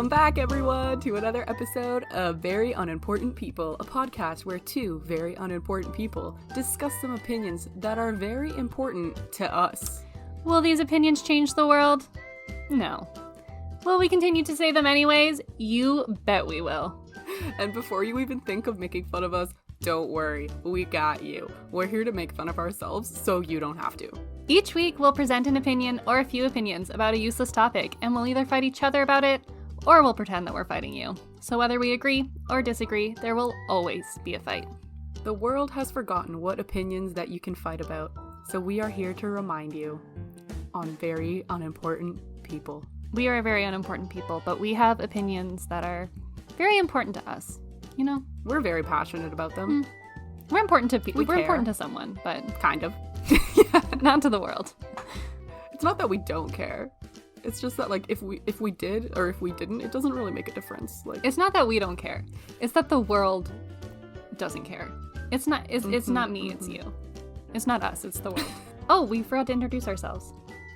Welcome back, everyone, to another episode of Very Unimportant People, a podcast where two very unimportant people discuss some opinions that are very important to us. Will these opinions change the world? No. Will we continue to say them anyways? You bet we will. And before you even think of making fun of us, don't worry, we got you. We're here to make fun of ourselves, so you don't have to. Each week, we'll present an opinion or a few opinions about a useless topic, and we'll either fight each other about it, or we'll pretend that we're fighting you. So whether we agree or disagree, there will always be a fight. The world has forgotten what opinions that you can fight about, so we are here to remind you on Very Unimportant People. We are very unimportant people, but we have opinions that are very important to us, you know? We're very passionate about them. We're important to people. We We're care. important to someone, but Kind of. not to the world. It's not that we don't care. It's just that, like, if we did or if we didn't, it doesn't really make a difference. Like, It's not that we don't care. It's that the world doesn't care. It's not not me, it's you. It's not us, it's the world. Oh, we forgot to introduce ourselves.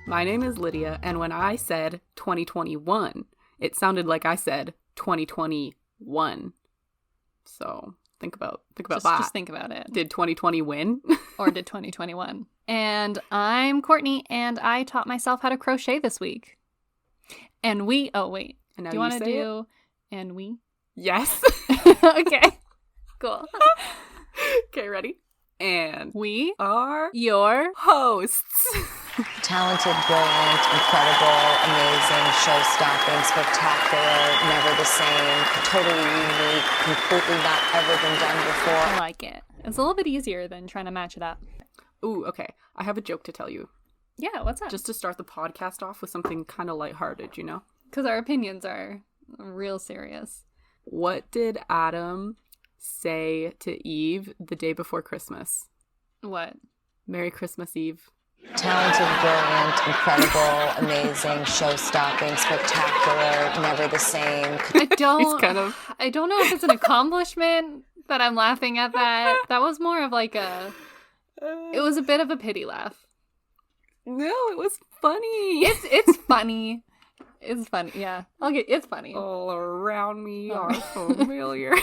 My name is Lydia, and when I said 2021, it sounded like I said 2021. So think about that. Just think about it. Did 2020 win? Or did 2021? And I'm Courtney, and I taught myself how to crochet this week. And we, oh wait, And now do you want to say do, it? and we? Yes. Okay, cool. Okay, ready? And We are your hosts. Talented, brilliant, incredible, amazing, show-stopping, spectacular, never the same, totally unique, completely not ever been done before. I like it. It's a little bit easier than trying to match it up. Ooh, okay. I have a joke to tell you. Yeah, what's up? Just to start the podcast off with something kind of lighthearted, you know? Because our opinions are real serious. What did Adam say to Eve the day before Christmas? What? Merry Christmas, Eve. Talented, brilliant, incredible, amazing, show-stopping, spectacular, never the same. I don't. He's kind of... I don't know if it's an accomplishment that I'm laughing at that. That was more of like a. It was a bit of a pity laugh. No, it was funny. It's funny. It's funny. Yeah. Okay, it's funny. All around me are familiar.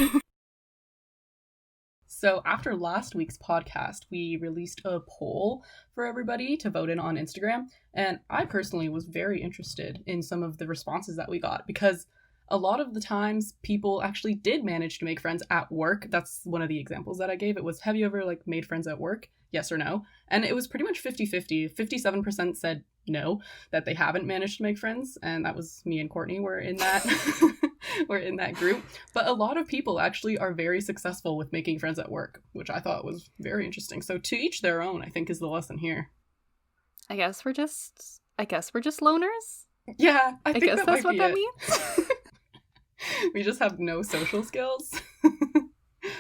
So after last week's podcast, we released a poll for everybody to vote in on Instagram. And I personally was very interested in some of the responses that we got because a lot of the times people actually did manage to make friends at work. That's one of the examples that I gave. It was, have you ever like made friends at work? Yes or no? And it was pretty much 50-50. 57% said no, that they haven't managed to make friends. And that was me and Courtney were in that we're in that group. But a lot of people actually are very successful with making friends at work, which I thought was very interesting. So to each their own, I think, is the lesson here. I guess we're just loners. Yeah, I think guess that's what that means. means. We just have no social skills.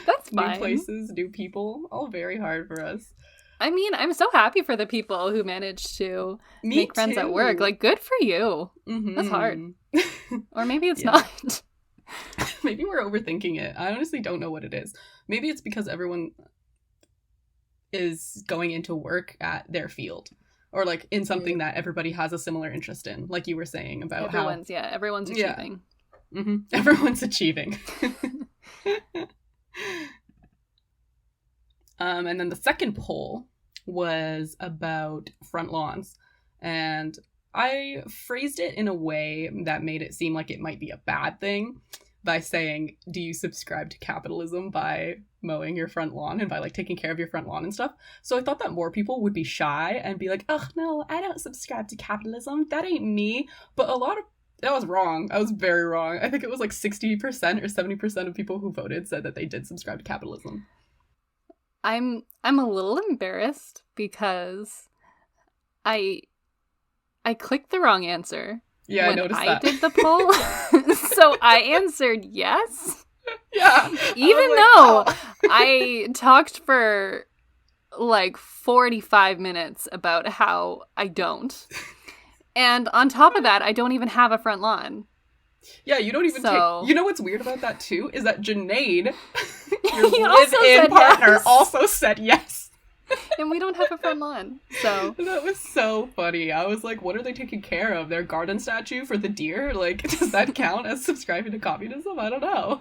That's New fine. places, new people, all very hard for us. I mean, I'm so happy for the people who managed to Me make friends at work. too. Like, good for you. Mhm. That's hard. Or maybe it's Yeah. not. Maybe we're overthinking it. I honestly don't know what it is. Maybe it's because everyone is going into work at their field. Or like in something that everybody has a similar interest in. Like you were saying about Everyone's Yeah. achieving. Everyone's achieving. And then the second poll was about front lawns. And I phrased it in a way that made it seem like it might be a bad thing by saying, do you subscribe to capitalism by mowing your front lawn and by like taking care of your front lawn and stuff? So I thought that more people would be shy and be like, oh no, I don't subscribe to capitalism. That ain't me. But that was wrong. I was very wrong. I think it was like 60% or 70% of people who voted said that they did subscribe to capitalism. I'm a little embarrassed because I clicked the wrong answer. Yeah, when I noticed I that. did the poll. So I answered yes. Yeah. Even though I talked for like 45 minutes about how I don't. And on top of that, I don't even have a front lawn. Yeah, you don't even So- You know what's weird about that too? Is that Janaid, He your also live-in said partner, yes. also said yes. And we don't have a front lawn, so. That was so funny. I was like, what are they taking care of? Their garden statue for the deer? Like, does that count as subscribing to communism? I don't know.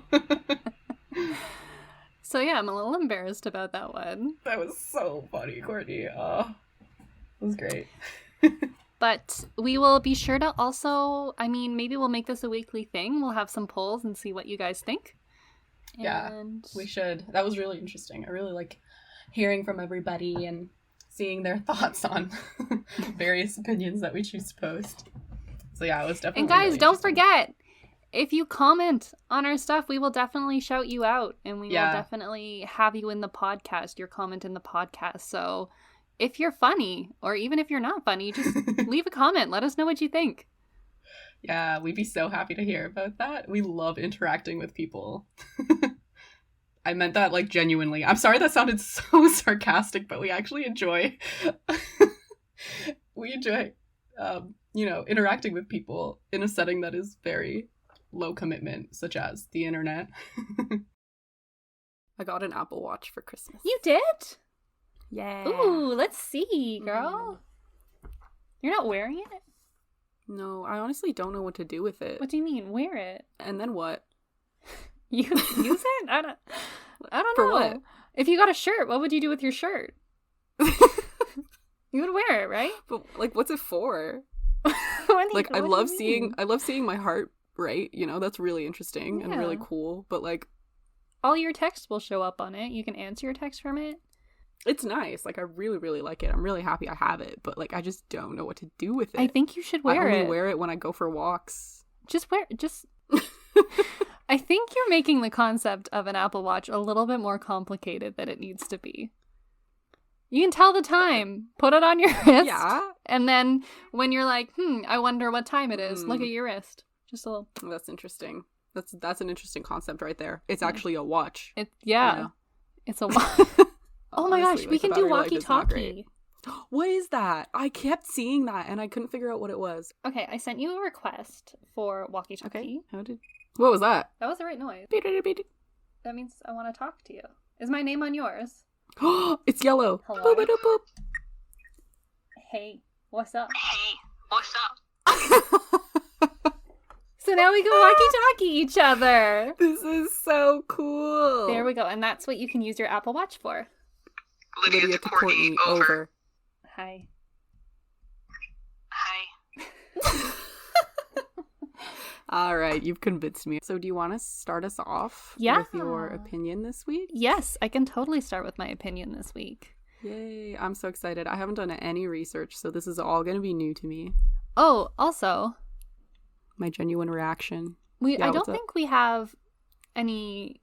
So yeah, I'm a little embarrassed about that one. That was so funny, Courtney. It was great. But we will be sure to also, I mean, maybe we'll make this a weekly thing. We'll have some polls and see what you guys think. Yeah, And we should. That was really interesting. I really like hearing from everybody and seeing their thoughts on various opinions that we choose to post. So yeah, it was definitely. And guys, really don't forget, if you comment on our stuff, we will definitely shout you out, and we will definitely have you in the podcast, your comment in the podcast. So if you're funny, or even if you're not funny, just leave a comment. Let us know what you think. Yeah, we'd be so happy to hear about that. We love interacting with people. I meant that, like, genuinely. I'm sorry that sounded so sarcastic, but we actually enjoy... we enjoy, interacting with people in a setting that is very low commitment, such as the internet. I got an Apple Watch for Christmas. You did? Yeah. Ooh, let's see, girl. You're not wearing it? No, I honestly don't know what to do with it. What do you mean, wear it? And then what? You use it? I don't know. For what? If you got a shirt, what would you do with your shirt? You would wear it, right? But like, what's it for? I love seeing my heart rate. You know, that's really interesting and really cool. But like, all your text will show up on it. You can answer your text from it. It's nice. Like, I really, really like it. I'm really happy I have it. But like, I just don't know what to do with it. I think you should wear it. I only wear it when I go for walks. Just wear. I think you're making the concept of an Apple Watch a little bit more complicated than it needs to be. You can tell the time. Put it on your wrist. Yeah. And then when you're like, I wonder what time it is, look at your wrist. Just a little. That's interesting. That's an interesting concept right there. It's actually a watch. It's a watch. Oh my gosh, we can do walkie-talkie. What is that? I kept seeing that and I couldn't figure out what it was. Okay, I sent you a request for walkie-talkie. Okay. What was that? That was the right noise. That means I want to talk to you. Is my name on yours? It's yellow. Hello. Boop, boop, boop. Hey, what's up? Hey, what's up? So now we can walkie-talkie each other. This is so cool. There we go. And that's what you can use your Apple Watch for. Lydia to Courtney, over. Hi. Hi. All right, you've convinced me. So do you want to start us off with your opinion this week? Yes, I can totally start with my opinion this week. Yay, I'm so excited. I haven't done any research, so this is all going to be new to me. Oh, also, my genuine reaction. I don't think we have any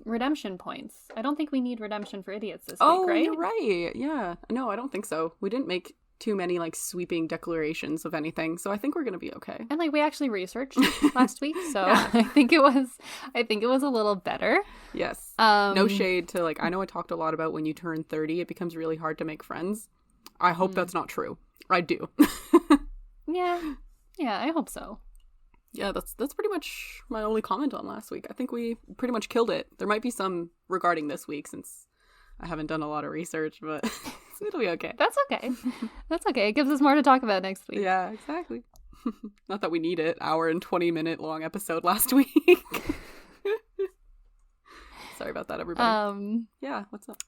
redemption points. I don't think we need redemption for idiots this week, right? Oh, you're right. Yeah. No, I don't think so. We didn't make too many like sweeping declarations of anything, so I think we're gonna be okay. And like we actually researched last week, so I think it was a little better. Yes. No shade to like, I know I talked a lot about when you turn 30 it becomes really hard to make friends. I hope that's not true. I do. Yeah, I hope so. Yeah, that's pretty much my only comment on last week. I think we pretty much killed it. There might be some regarding this week since I haven't done a lot of research, but it'll be okay. That's okay. That's okay. It gives us more to talk about next week. Yeah, exactly. Not that we need it. Hour and 20-minute long episode last week. Sorry about that, everybody. Yeah, what's up?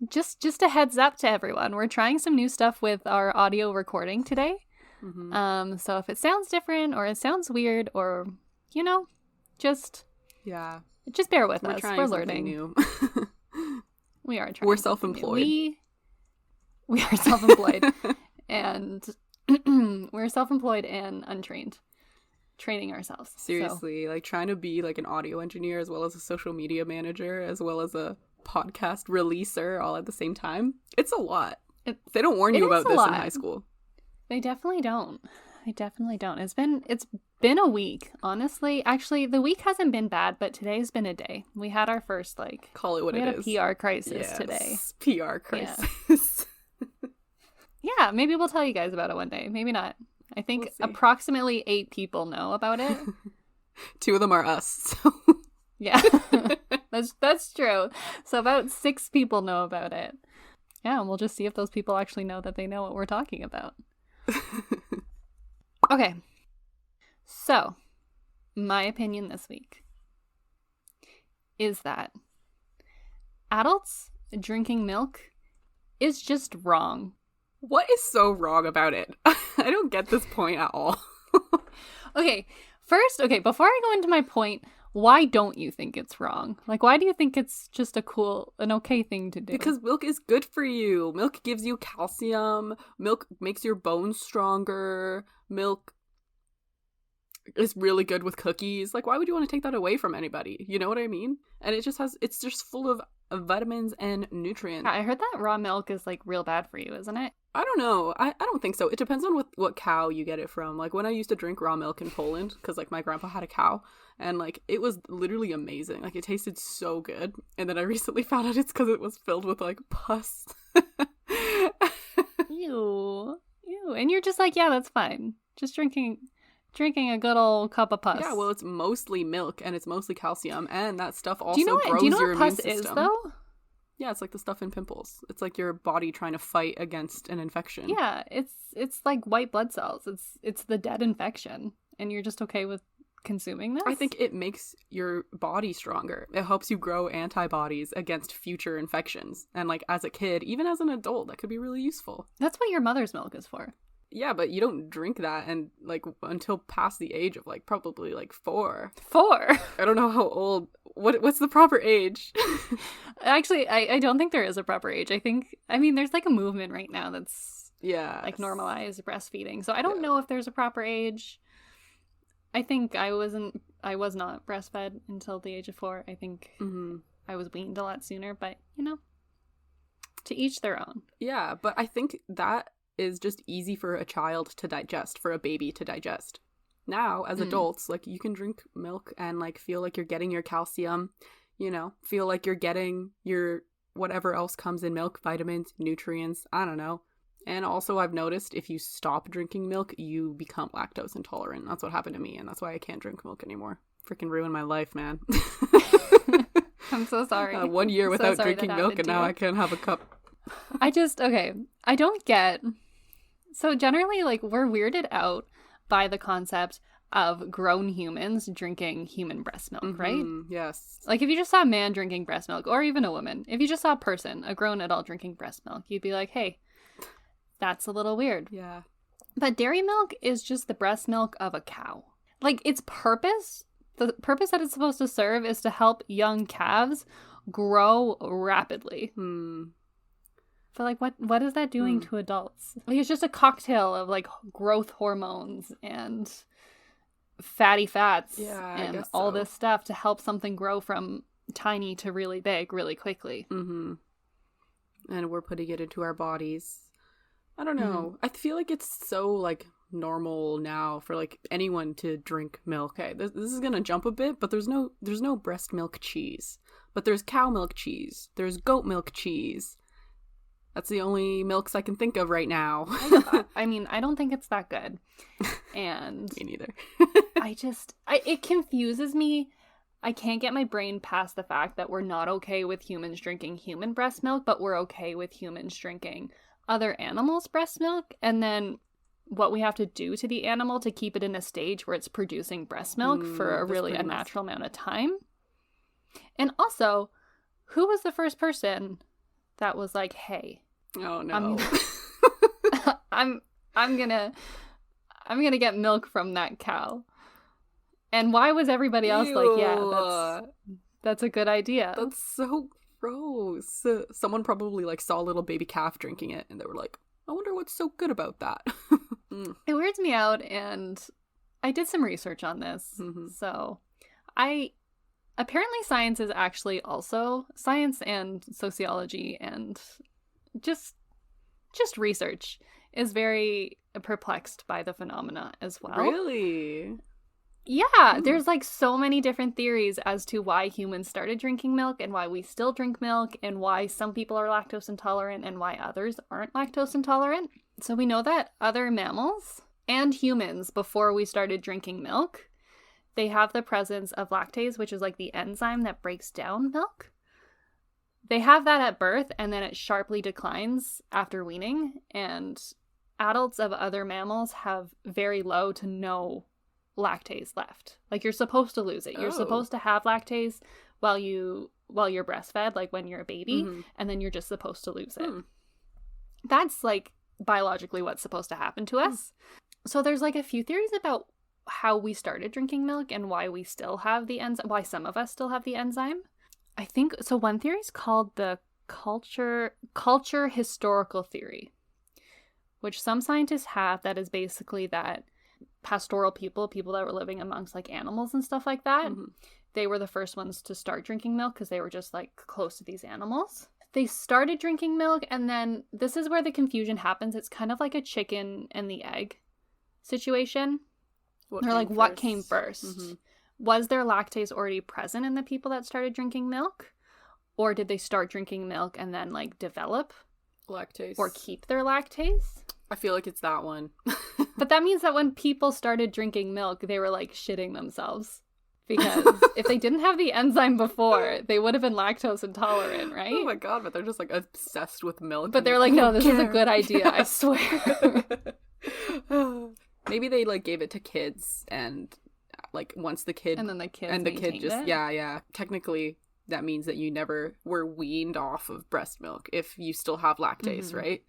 Just a heads up to everyone. We're trying some new stuff with our audio recording today. Mm-hmm. So if it sounds different or it sounds weird or, just bear with us. We're learning. New. We are trying. We're self-employed. We are self-employed. And we're self-employed and untrained. Training ourselves. Seriously, like trying to be like an audio engineer as well as a social media manager as well as a podcast releaser all at the same time. It's a lot. They don't warn you about this in high school. They definitely don't. It's been a week, honestly. Actually, the week hasn't been bad, but today's been a day. We had our first call it what it is. We had a PR crisis today. PR crisis. Yeah, maybe we'll tell you guys about it one day. Maybe not. I think approximately 8 people know about it. 2 of them are us. So. Yeah, that's true. So about 6 people know about it. Yeah, and we'll just see if those people actually know that they know what we're talking about. Okay. So, my opinion this week is that adults drinking milk is just wrong. What is so wrong about it? I don't get this point at all. Okay, first, before I go into my point, why don't you think it's wrong? Like, why do you think it's just an okay thing to do? Because milk is good for you. Milk gives you calcium. Milk makes your bones stronger. Milk is really good with cookies. Like, why would you want to take that away from anybody? You know what I mean? And it's just full of vitamins and nutrients. Yeah, I heard that raw milk is, like, real bad for you, isn't it? I don't know. I don't think so. It depends on what cow you get it from. Like, when I used to drink raw milk in Poland, because, like, my grandpa had a cow, and, like, it was literally amazing. Like, it tasted so good. And then I recently found out it's because it was filled with, like, pus. Ew. And you're just like, yeah, that's fine. Just drinking a good old cup of pus. Yeah, well, it's mostly milk, and it's mostly calcium, and that stuff also do you know grows what your immune pus system. is, though? Yeah, it's like the stuff in pimples. It's like your body trying to fight against an infection. Yeah, it's like white blood cells. It's the dead infection, and you're just okay with consuming this? I think it makes your body stronger. It helps you grow antibodies against future infections. And, like, as a kid, even as an adult, that could be really useful. That's what your mother's milk is for. Yeah, but you don't drink that and, like, until past the age of, like, probably, like, 4. 4? I don't know how old. What's the proper age? Actually, I don't think there is a proper age. I mean, there's, like, a movement right now that's, like, normalized breastfeeding. So I don't know if there's a proper age. I think I was not breastfed until the age of 4. I think I was weaned a lot sooner, but, you know, to each their own. Yeah, but I think that is just easy for a child to digest, for a baby to digest. Now, as adults, like, you can drink milk and, like, feel like you're getting your calcium, you know, feel like you're getting your whatever else comes in milk, vitamins, nutrients, I don't know. And also, I've noticed if you stop drinking milk, you become lactose intolerant. That's what happened to me, and that's why I can't drink milk anymore. Freaking ruined my life, man. I'm so sorry. 1 year without drinking milk, and now I can't have a cup. I don't get... So generally, like, we're weirded out by the concept of grown humans drinking human breast milk, right? Yes. Like, if you just saw a man drinking breast milk, or even a woman, if you just saw a person, a grown adult drinking breast milk, you'd be like, hey, that's a little weird. Yeah. But dairy milk is just the breast milk of a cow. Like, its purpose, the purpose that it's supposed to serve is to help young calves grow rapidly. But, like, what is that doing to adults? Like, it's just a cocktail of, like, growth hormones and fatty fats and all this stuff to help something grow from tiny to really big really quickly. And we're putting it into our bodies. I don't know. I feel like it's so, like, normal now for, like, anyone to drink milk. Okay, this is gonna jump a bit, but there's no breast milk cheese. But there's cow milk cheese. There's goat milk cheese. That's the only milks I can think of right now. I mean, I don't think it's that good. And me neither. It confuses me. I can't get my brain past the fact that we're not okay with humans drinking human breast milk, but we're okay with humans drinking other animals' breast milk. And then what we have to do to the animal to keep it in a stage where it's producing breast milk for a really unnatural amount of time. And also, who was the first person that was like, hey, oh no, I'm gonna get milk from that cow? And why was everybody else like, yeah, that's a good idea? That's so gross. Someone probably, like, saw a little baby calf drinking it, and they were like, I wonder what's so good about that. It weirds me out, and I did some research on this. So apparently science is actually also science, and sociology and just research is very perplexed by the phenomena as well. Really? Yeah, there's, like, so many different theories as to why humans started drinking milk and why we still drink milk and why some people are lactose intolerant and why others aren't lactose intolerant. So we know that other mammals and humans, before we started drinking milk, they have the presence of lactase, which is, like, the enzyme that breaks down milk. they have that at birth, and then it sharply declines after weaning, and adults of other mammals have very low to no lactase left. Like, you're supposed to lose it. You're supposed to have lactase while you're breastfed, like when you're a baby, and then you're just supposed to lose it. That's like biologically what's supposed to happen to us. So there's like a few theories about how we started drinking milk and why we still have the enzyme, why some of us still have the enzyme. I think so. One theory is called the culture historical theory, which some scientists have, that is basically that pastoral people that were living amongst like animals and stuff like that, they were the first ones to start drinking milk because they were just like close to these animals. They started drinking milk, and then this is where the confusion happens. It's kind of like a chicken and the egg situation. They're like, what came first? Was there lactase already present in the people that started drinking milk? Or did they start drinking milk and then like develop lactase or keep their lactase? I feel like it's that one. But that means that when people started drinking milk, they were like shitting themselves. Because if they didn't have the enzyme before, they would have been lactose intolerant, right? Oh my god, but they're just like obsessed with milk. But they're like, no, this is a good idea, I swear. Maybe they like gave it to kids, and like once the kid and then the kid just it? yeah. Technically, that means that you never were weaned off of breast milk if you still have lactase, right?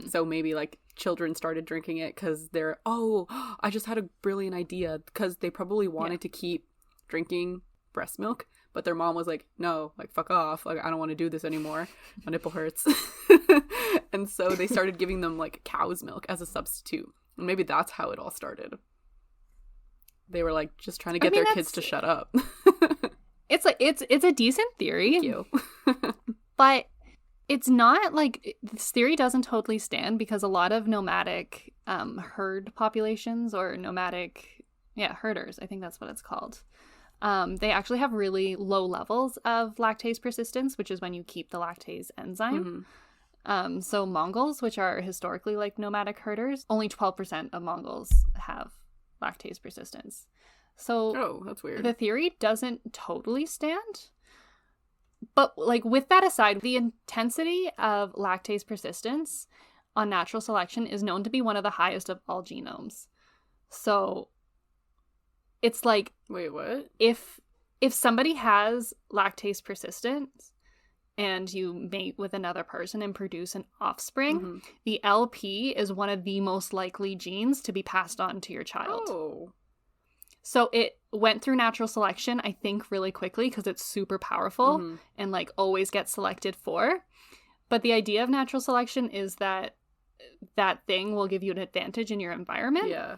So maybe like children started drinking it because they're, I just had a brilliant idea, because they probably wanted to keep drinking breast milk, but their mom was like, no, like fuck off, like I don't want to do this anymore, my nipple hurts. And so they started giving them like cow's milk as a substitute, and maybe that's how it all started. They were like just trying to get their kids to shut up. It's like it's a decent theory. Thank you. But it's not like, this theory doesn't totally stand, because a lot of nomadic herd populations, or nomadic, herders, I think that's what it's called. They actually have really low levels of lactase persistence, which is when you keep the lactase enzyme. So Mongols, which are historically like nomadic herders, only 12% of Mongols have lactase persistence. So that's weird. The theory doesn't totally stand. But like, with that aside, the intensity of lactase persistence on natural selection is known to be one of the highest of all genomes. So it's like, wait, what? If somebody has lactase persistence and you mate with another person and produce an offspring, the LP is one of the most likely genes to be passed on to your child. So it went through natural selection, I think, really quickly, because it's super powerful and like always gets selected for. But the idea of natural selection is that that thing will give you an advantage in your environment. Yeah.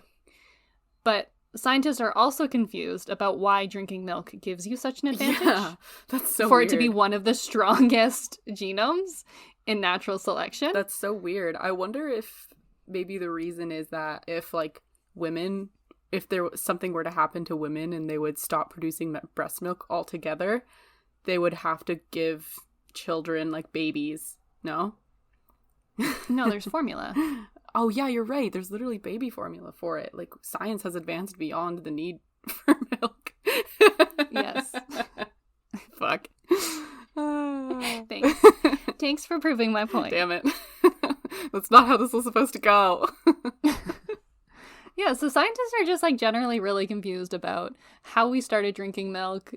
But scientists are also confused about why drinking milk gives you such an advantage. Yeah, that's so for weird. It to be one of the strongest genomes in natural selection. That's so weird. I wonder if maybe the reason is that if like women, if there was something were to happen to women and they would stop producing breast milk altogether, they would have to give children like babies. No? No, there's formula. Oh yeah, you're right. There's literally baby formula for it. Like, science has advanced beyond the need for milk. Yes. Fuck. Thanks. Thanks for proving my point. Damn it. That's not how this was supposed to go. Yeah, so scientists are just like generally really confused about how we started drinking milk,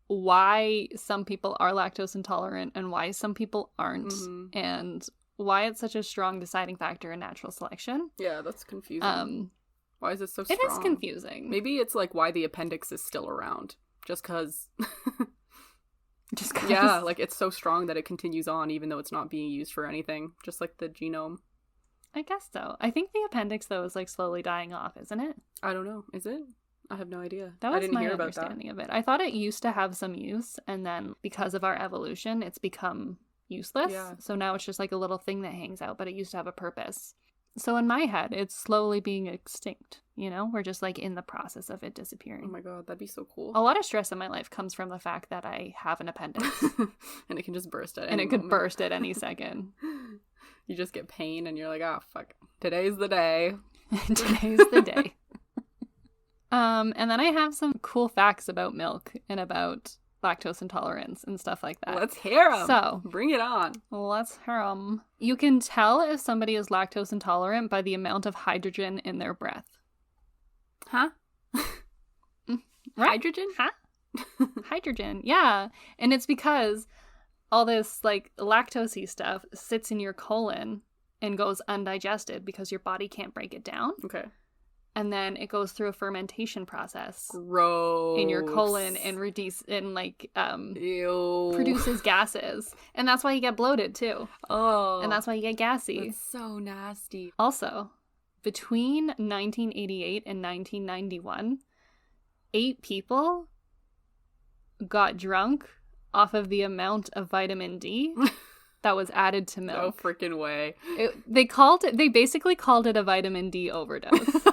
why some people are lactose intolerant and why some people aren't, and why it's such a strong deciding factor in natural selection. Yeah, that's confusing. Why is it so strong? It is confusing. Maybe it's like why the appendix is still around. Just because. Just because. Yeah, like it's so strong that it continues on even though it's not being used for anything. Just like the genome. I guess so. I think the appendix, though, is like slowly dying off, isn't it? I don't know. Is it? I have no idea. That was I didn't my hear about understanding that. of it. I thought it used to have some use, and then because of our evolution, it's become useless. Yeah. So now it's just like a little thing that hangs out, but it used to have a purpose. So in my head, it's slowly being extinct, you know? We're just like in the process of it disappearing. Oh my god, that'd be so cool. A lot of stress in my life comes from the fact that I have an appendix. And it can just burst at any and it could moment. burst at any second. You just get pain and you're like, oh, fuck. Today's the day. Today's the day. And then I have some cool facts about milk and about lactose intolerance and stuff like that. Let's hear 'em. So, bring it on. let's hear 'em. You can tell if somebody is lactose intolerant by the amount of hydrogen in their breath. Huh? Right? Hydrogen? Huh? Hydrogen, yeah. And it's because all this like lactose-y stuff sits in your colon and goes undigested because your body can't break it down. Okay. And then it goes through a fermentation process Gross. in your colon and Ew. produces gases. And that's why you get bloated too. Oh. And that's why you get gassy. That's so nasty. Also, between 1988 and 1991, 8 people got drunk off of the amount of vitamin D that was added to No milk. freaking way. They basically called it a vitamin D overdose.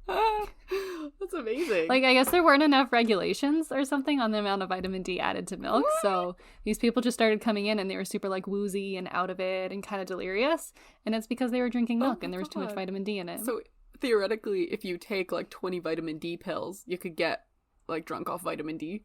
That's amazing. Like, I guess there weren't enough regulations or something on the amount of vitamin D added to milk. What? So these people just started coming in and they were super like woozy and out of it and kind of delirious. And it's because they were drinking milk my and there was too much God. vitamin D in it. So theoretically, if you take like 20 vitamin D pills, you could get like drunk off vitamin D.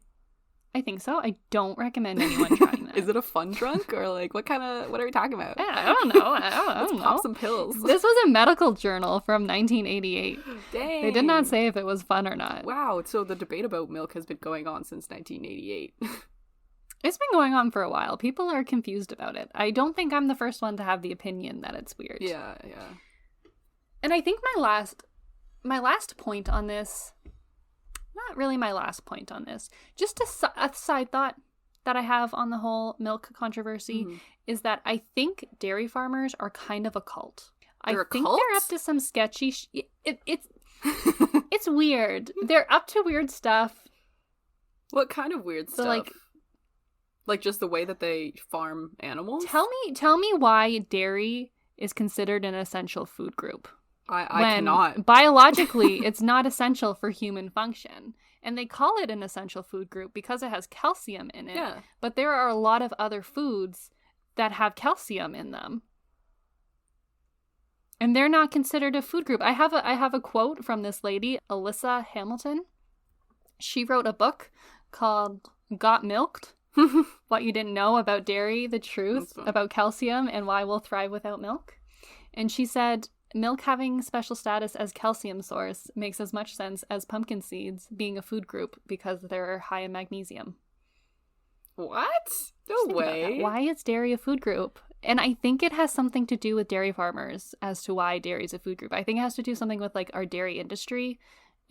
I think so. I don't recommend anyone trying that. Is it a fun drunk or like what are we talking about? Yeah, I don't know. I Let's don't pop know. some pills. This was a medical journal from 1988. Dang. They did not say if it was fun or not. Wow, so the debate about milk has been going on since 1988. It's been going on for a while. People are confused about it. I don't think I'm the first one to have the opinion that it's weird. Yeah. And I think my last point on this, not really my last point on this, just a side thought that I have on the whole milk controversy is that I think dairy farmers are kind of a cult. They're I a think cult? they're up to some sketchy it's weird. They're up to weird stuff. What kind of weird So, stuff? Like just the way that they farm animals? Tell me why dairy is considered an essential food group. I When cannot. biologically it's not essential for human function. And they call it an essential food group because it has calcium in it. Yeah. But there are a lot of other foods that have calcium in them. And they're not considered a food group. I have a quote from this lady, Alyssa Hamilton. She wrote a book called Got Milked? What You Didn't Know About Dairy, the Truth That's fun. About Calcium and Why We'll Thrive Without Milk. And she said, milk having special status as calcium source makes as much sense as pumpkin seeds being a food group because they're high in magnesium. What? Just No think about that. way. Why is dairy a food group? And I think it has something to do with dairy farmers as to why dairy is a food group. I think it has to do something with like our dairy industry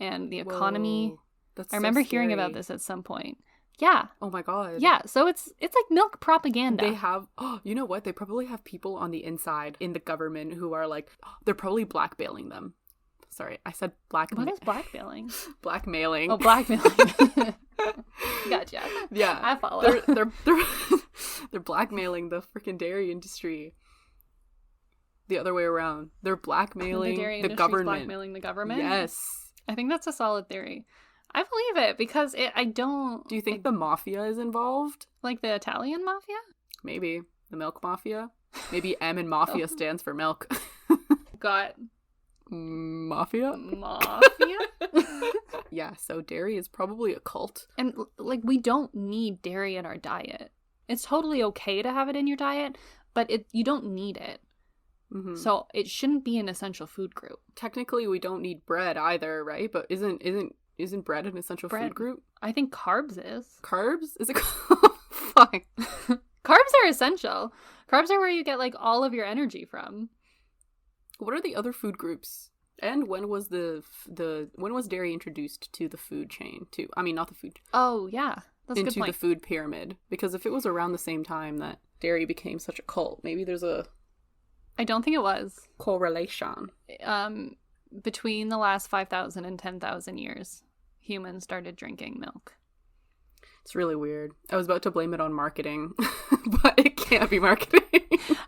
and the economy. Whoa, that's I remember so hearing scary. about this at some point. Yeah. Oh my god. Yeah. So it's like milk propaganda. They have, you know what? They probably have people on the inside in the government who are like, they're probably blackmailing them. Sorry, I said What is blackmailing? blackmailing. Oh, blackmailing. Gotcha. Yeah, I follow. they're blackmailing the freaking dairy industry. The other way around. They're blackmailing the dairy the industry's government. blackmailing the government? Yes. I think that's a solid theory. I believe it because I don't... Do you think the mafia is involved? Like the Italian mafia? Maybe. The milk mafia? Maybe M in mafia stands for milk. Got Mafia? mafia? Yeah, so dairy is probably a cult. And like we don't need dairy in our diet. It's totally okay to have it in your diet, but you don't need it. Mm-hmm. So it shouldn't be an essential food group. Technically, we don't need bread either, right? But isn't bread an essential Bread. food group? I think carbs is. Carbs? Is it? Fine. Carbs are essential. Carbs are where you get like all of your energy from. What are the other food groups? And when was when was dairy introduced to the food chain? Not the food. Oh yeah, that's a good into point. the food pyramid. Because if it was around the same time that dairy became such a cult, maybe there's a I don't think it was. correlation. Between the last 5,000 and 10,000 years, humans started drinking milk. It's really weird. I was about to blame it on marketing, but it can't be marketing.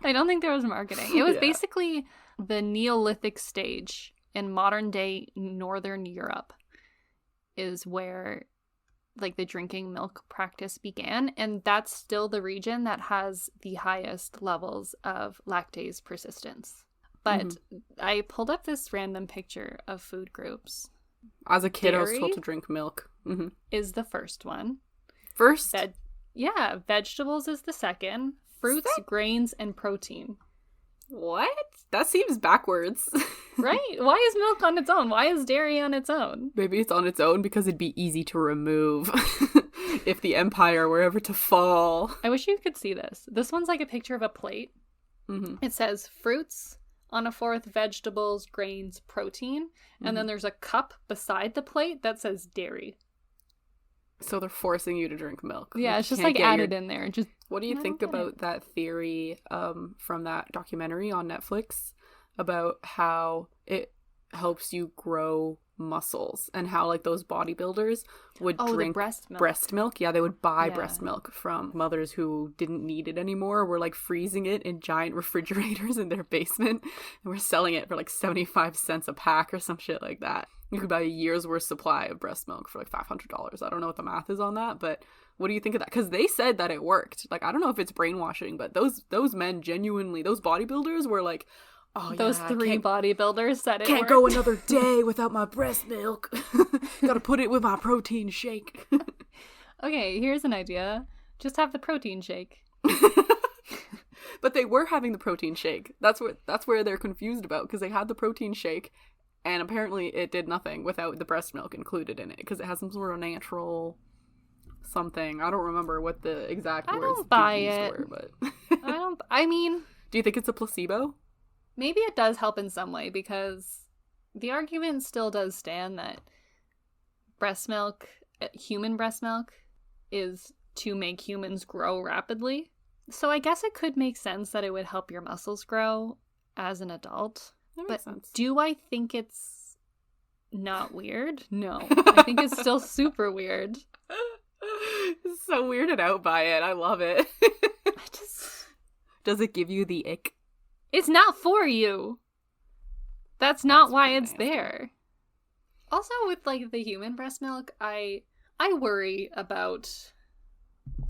I don't think there was marketing. It was Yeah. basically the Neolithic stage in modern day Northern Europe is where like the drinking milk practice began, and that's still the region that has the highest levels of lactase persistence. But I pulled up this random picture of food groups. As a kid, I was Dairy? told to drink milk. Is the first one. First? Vegetables is the second. Fruits, grains, and protein. What? That seems backwards. Right? Why is milk on its own? Why is dairy on its own? Maybe it's on its own because it'd be easy to remove if the empire were ever to fall. I wish you could see this. This one's like a picture of a plate. Mm-hmm. It says fruits, on a fourth, vegetables, grains, protein. And then there's a cup beside the plate that says dairy. So they're forcing you to drink milk. Yeah, Like, it's just you can't like get added in there. Just What do you think about that theory from that documentary on Netflix about how it helps you grow muscles and how like those bodybuilders would drink breast milk? Yeah, they would buy breast milk from mothers who didn't need it anymore, were like freezing it in giant refrigerators in their basement and were selling it for like 75 cents a pack or some shit like that. You could buy a year's worth supply of breast milk for like $500. I don't know what the math is on that, but what do you think of that? Because they said that it worked. Like, I don't know if it's brainwashing, but those men genuinely, those bodybuilders were like, oh, those three bodybuilders said it can't worked. go another day without my breast milk. Gotta put it with my protein shake. Okay, here's an idea. Just have the protein shake. But they were having the protein shake. That's where they're confused about, because they had the protein shake, and apparently it did nothing without the breast milk included in it, because it has some sort of natural something. I don't remember what the exact words don't buy used it. were, but I mean, do you think it's a placebo? maybe it does help in some way, because the argument still does stand that breast milk, human breast milk, is to make humans grow rapidly. So I guess it could make sense that it would help your muscles grow as an adult. That makes sense. Do I think it's not weird? No. I think it's still super weird. So weirded out by it. I love it. Does it give you the ick? It's not for you. That's not why it's nasty. there. Also, with like the human breast milk, I worry about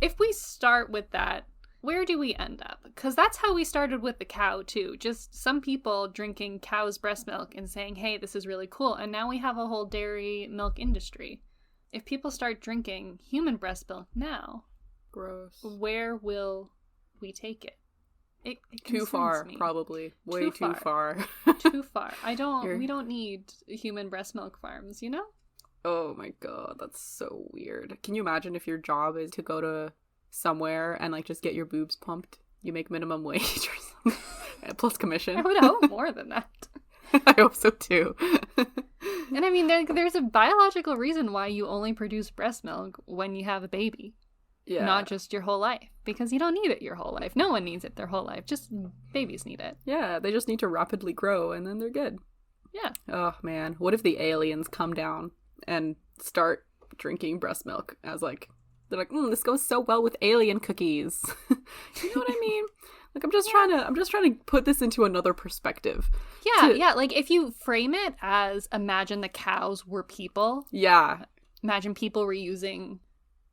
if we start with that, where do we end up? Because that's how we started with the cow too. Just some people drinking cow's breast milk and saying, hey, this is really cool. And now we have a whole dairy milk industry. If people start drinking human breast milk now, Gross. where will we take it? It Too far, me. probably. Way too far. Too far. We don't need human breast milk farms, you know? Oh my god, that's so weird. Can you imagine if your job is to go to somewhere and like just get your boobs pumped? You make minimum wage or something. Plus commission. I would hope more than that. I hope so too. And I mean, there's a biological reason why you only produce breast milk when you have a baby. Yeah. Not just your whole life. Because you don't need it your whole life. No one needs it their whole life. Just babies need it. Yeah, they just need to rapidly grow and then they're good. Yeah. Oh man, what if the aliens come down and start drinking breast milk as like, they're like, this goes so well with alien cookies. You know what I mean? Like, I'm just trying to put this into another perspective. Yeah, like if you frame it as imagine the cows were people. Yeah. Imagine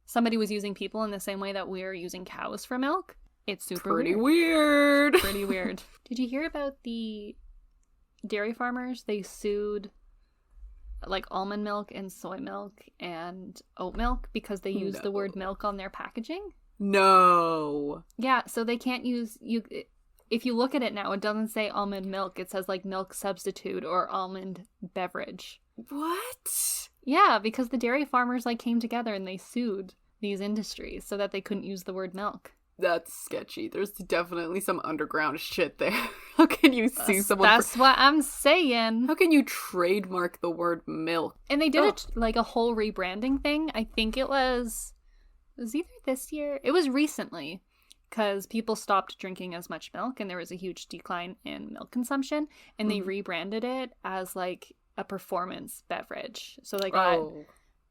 somebody was using people in the same way that we're using cows for milk. It's super Pretty weird. Pretty weird. Did you hear about the dairy farmers? They sued like almond milk and soy milk and oat milk because they used the word milk on their packaging. No. Yeah, so they can't use if you look at it now, it doesn't say almond milk. It says like milk substitute or almond beverage. What? Yeah, because the dairy farmers like came together and they sued these industries so that they couldn't use the word milk. That's sketchy. There's definitely some underground shit there. How can you sue someone? That's what I'm saying. How can you trademark the word milk? And they did like a whole rebranding thing. I think it was either this year. It was recently because people stopped drinking as much milk and there was a huge decline in milk consumption. And they rebranded it as like a performance beverage. So they got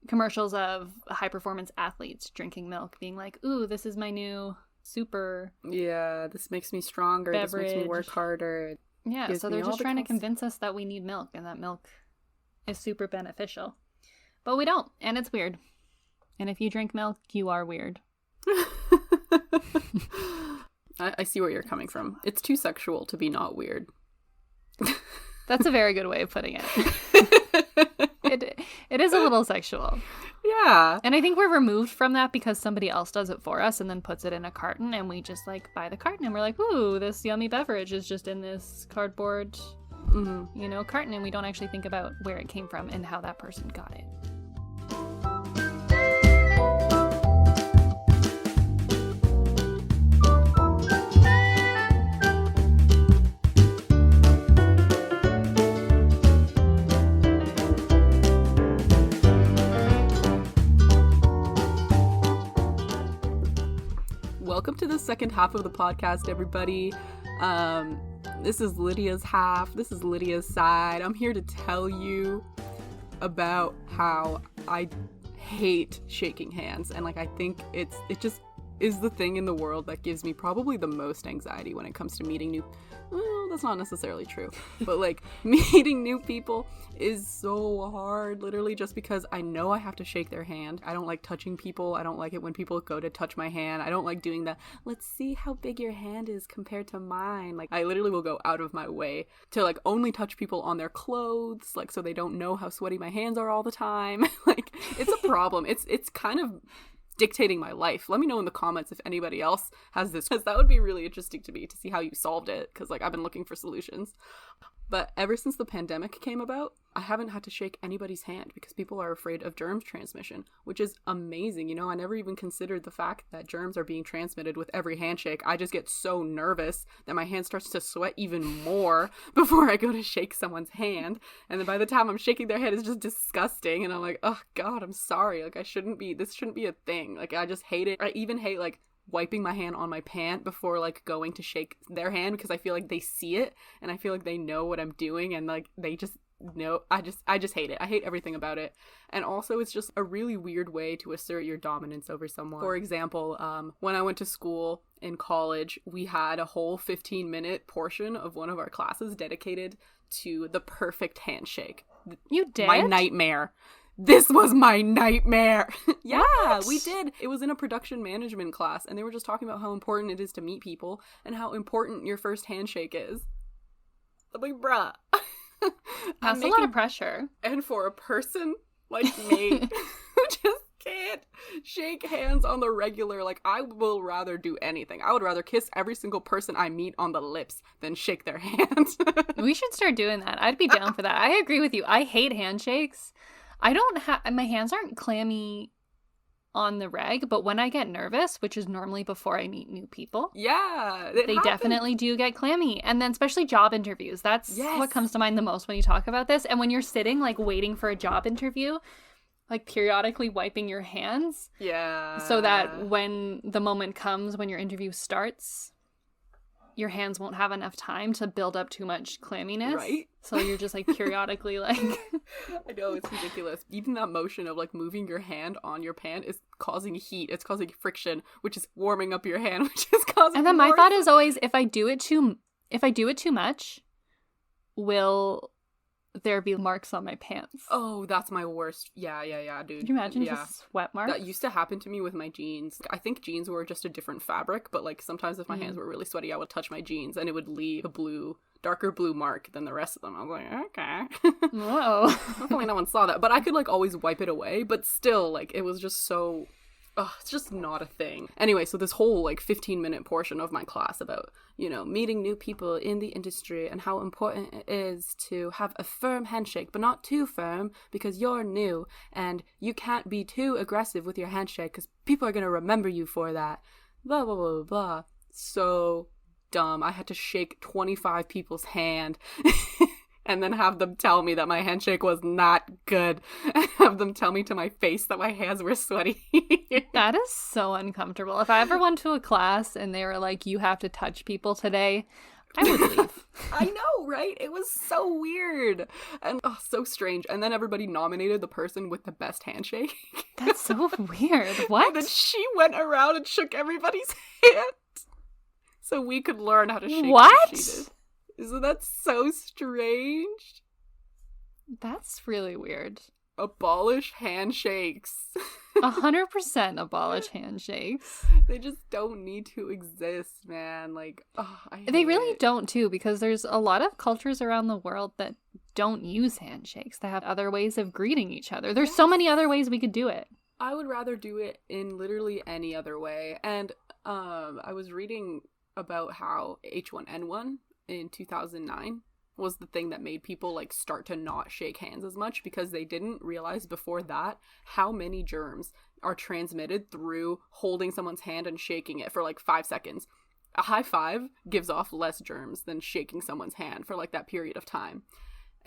commercials of high performance athletes drinking milk, being like, ooh, this is my new super this makes me stronger, beverage. This makes me work harder. Yeah, so they're just trying to convince us that we need milk and that milk is super beneficial. But we don't, and it's weird. And if you drink milk, you are weird. I see where you're coming from. It's too sexual to be not weird. That's a very good way of putting it. It is a little sexual. Yeah. And I think we're removed from that because somebody else does it for us and then puts it in a carton, and we just like buy the carton and we're like, ooh, this yummy beverage is just in this cardboard, carton, and we don't actually think about where it came from and how that person got it. Welcome to the second half of the podcast, everybody. This is Lydia's half. This is Lydia's side. I'm here to tell you about how I hate shaking hands, and like I think it just is the thing in the world that gives me probably the most anxiety when it comes to meeting new. Well, that's not necessarily true, but like meeting new people is so hard, literally just because I know I have to shake their hand. I don't like touching people. I don't like it when people go to touch my hand. I don't like doing that. Let's see how big your hand is compared to mine. Like I literally will go out of my way to like only touch people on their clothes, like so they don't know how sweaty my hands are all the time. Like it's a problem. It's kind of dictating my life. Let me know in the comments if anybody else has this, because that would be really interesting to me to see how you solved it, because like I've been looking for solutions. But ever since the pandemic came about, I haven't had to shake anybody's hand because people are afraid of germs transmission, which is amazing. You know, I never even considered the fact that germs are being transmitted with every handshake. I just get so nervous that my hand starts to sweat even more before I go to shake someone's hand. And then by the time I'm shaking their hand, it's just disgusting. And I'm like, oh God, I'm sorry. Like this shouldn't be a thing. Like I just hate it. I even hate like wiping my hand on my pant before like going to shake their hand, because I feel like they see it and I feel like they know what I'm doing, and like they just know. I just hate it. I hate everything about it. And also it's just a really weird way to assert your dominance over someone. For example, when I went to school in college, we had a whole 15-minute portion of one of our classes dedicated to the perfect handshake. You did? My nightmare. This was my nightmare. Yeah, What? we did. It was in a production management class, and they were just talking about how important it is to meet people and how important your first handshake is. I'm like, bruh. That's a lot of pressure. And for a person like me who just can't shake hands on the regular, like I will rather do anything. I would rather kiss every single person I meet on the lips than shake their hands. We should start doing that. I'd be down for that. I agree with you. I hate handshakes. I don't have, my hands aren't clammy on the reg, but when I get nervous, which is normally before I meet new people, Yeah, they definitely do get clammy. And then especially job interviews. That's what comes to mind the most when you talk about this. And when you're sitting like waiting for a job interview, like periodically wiping your hands. Yeah. So that when the moment comes when your interview starts, your hands won't have enough time to build up too much clamminess. Right? So you're just like periodically like... I know, it's ridiculous. Even that motion of like moving your hand on your pant is causing heat. It's causing friction, which is warming up your hand, which is causing... And then my thought is always, if I do it too much, will there be marks on my pants? Oh, that's my worst. Yeah, dude. Can you imagine just sweat marks? That used to happen to me with my jeans. I think jeans were just a different fabric, but like sometimes if my hands were really sweaty, I would touch my jeans and it would leave a darker blue mark than the rest of them. I was like, okay. Whoa. Hopefully no one saw that. But I could like always wipe it away, but still, like, it was just so... it's just not a thing. Anyway, so this whole like 15-minute portion of my class about, you know, meeting new people in the industry and how important it is to have a firm handshake, but not too firm because you're new and you can't be too aggressive with your handshake because people are going to remember you for that. Blah, blah, blah, blah. So dumb. I had to shake 25 people's hand and then have them tell me that my handshake was not good. And have them tell me to my face that my hands were sweaty. That is so uncomfortable. If I ever went to a class and they were like, you have to touch people today, I would leave. I know, right? It was so weird. And so strange. And then everybody nominated the person with the best handshake. That's so weird. What? And then she went around and shook everybody's hand. So we could learn how to shake what? She did. Isn't that so strange? That's really weird. Abolish handshakes. 100% abolish handshakes. They just don't need to exist, man. Like, they really don't too, because there's a lot of cultures around the world that don't use handshakes. They have other ways of greeting each other. There's so many other ways we could do it. I would rather do it in literally any other way. And I was reading about how H1N1 in 2009 was the thing that made people like start to not shake hands as much, because they didn't realize before that how many germs are transmitted through holding someone's hand and shaking it for like 5 seconds. A high five gives off less germs than shaking someone's hand for like that period of time.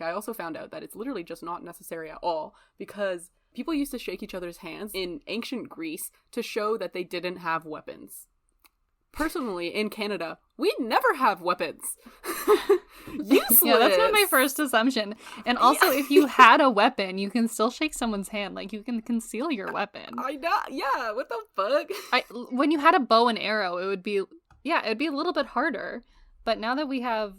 I also found out that it's literally just not necessary at all, because people used to shake each other's hands in ancient Greece to show that they didn't have weapons. Personally, in Canada, we never have weapons. Useless. Yeah, that's not my first assumption. And also, if you had a weapon, you can still shake someone's hand. Like, you can conceal your weapon. I know. Yeah, what the fuck? When you had a bow and arrow, it'd be a little bit harder. But now that we have,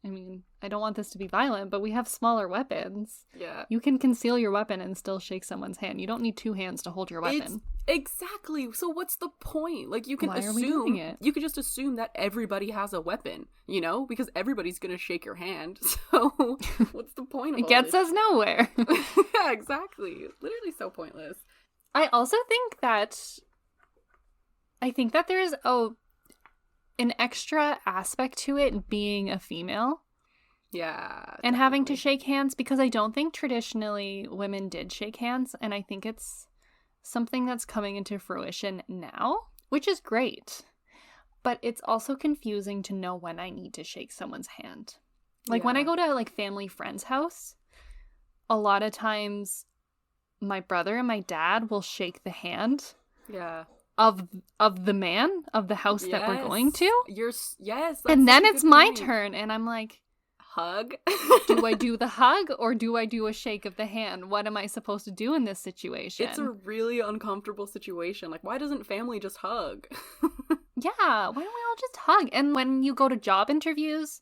I mean, I don't want this to be violent, but we have smaller weapons. Yeah. You can conceal your weapon and still shake someone's hand. You don't need 2 hands to hold your weapon. Exactly. So what's the point? Like, you can Why are we doing it? You could just assume that everybody has a weapon, you know, because everybody's gonna shake your hand. So what's the point of It gets us nowhere. Yeah, exactly. It's literally so pointless. I also think that there is an extra aspect to it being a female. Yeah. And having to shake hands, because I don't think traditionally women did shake hands, and I think it's something that's coming into fruition now, which is great. But it's also confusing to know when I need to shake someone's hand. Like, when I go to, like, family friend's house, a lot of times my brother and my dad will shake the hand of the man of the house that we're going to. And then it's my turn, and I'm like, hug? Do I do the hug or do I do a shake of the hand? What am I supposed to do in this situation? It's a really uncomfortable situation. Like, why doesn't family just hug? Yeah, why don't we all just hug? And when you go to job interviews,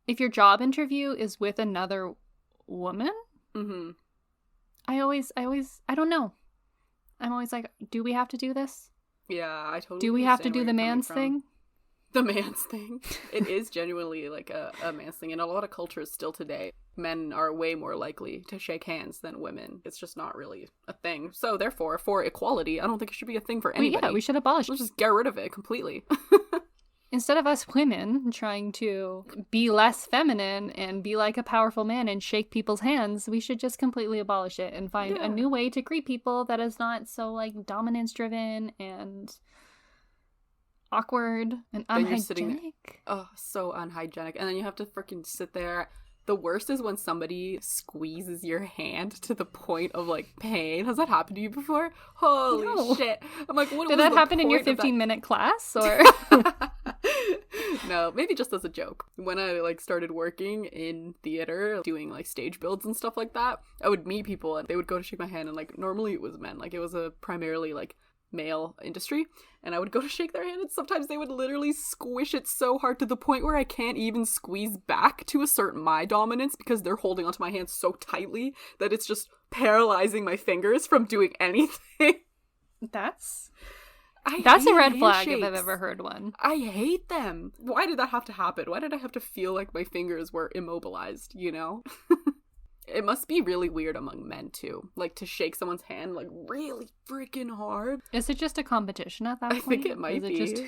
if your job interview is with another woman, I don't know. I'm always like, do we have to do this? Yeah, I totally do we have to do the man's thing? The man's thing. It is genuinely like a man's thing. In a lot of cultures still today, men are way more likely to shake hands than women. It's just not really a thing. So therefore, for equality, I don't think it should be a thing for anybody. We should abolish it. Let's just get rid of it completely. Instead of us women trying to be less feminine and be like a powerful man and shake people's hands, we should just completely abolish it and find a new way to greet people that is not so like dominance driven and awkward and unhygienic. So unhygienic. And then you have to freaking sit there. The worst is when somebody squeezes your hand to the point of like pain. Has that happened to you before? Holy shit. I'm like, what did that happen in your 15-minute class or? No, maybe just as a joke. When I like started working in theater, doing like stage builds and stuff like that, I would meet people and they would go to shake my hand, and like normally it was men. Like, it was a primarily like male industry, and I would go to shake their hand, and sometimes they would literally squish it so hard to the point where I can't even squeeze back to assert my dominance, because they're holding onto my hand so tightly that it's just paralyzing my fingers from doing anything. That's a red flag if I've ever heard one. I hate them. Why did that have to happen? Why did I have to feel like my fingers were immobilized, you know? It must be really weird among men, too. Like, to shake someone's hand, like, really freaking hard. Is it just a competition at that point? I think it might be. Just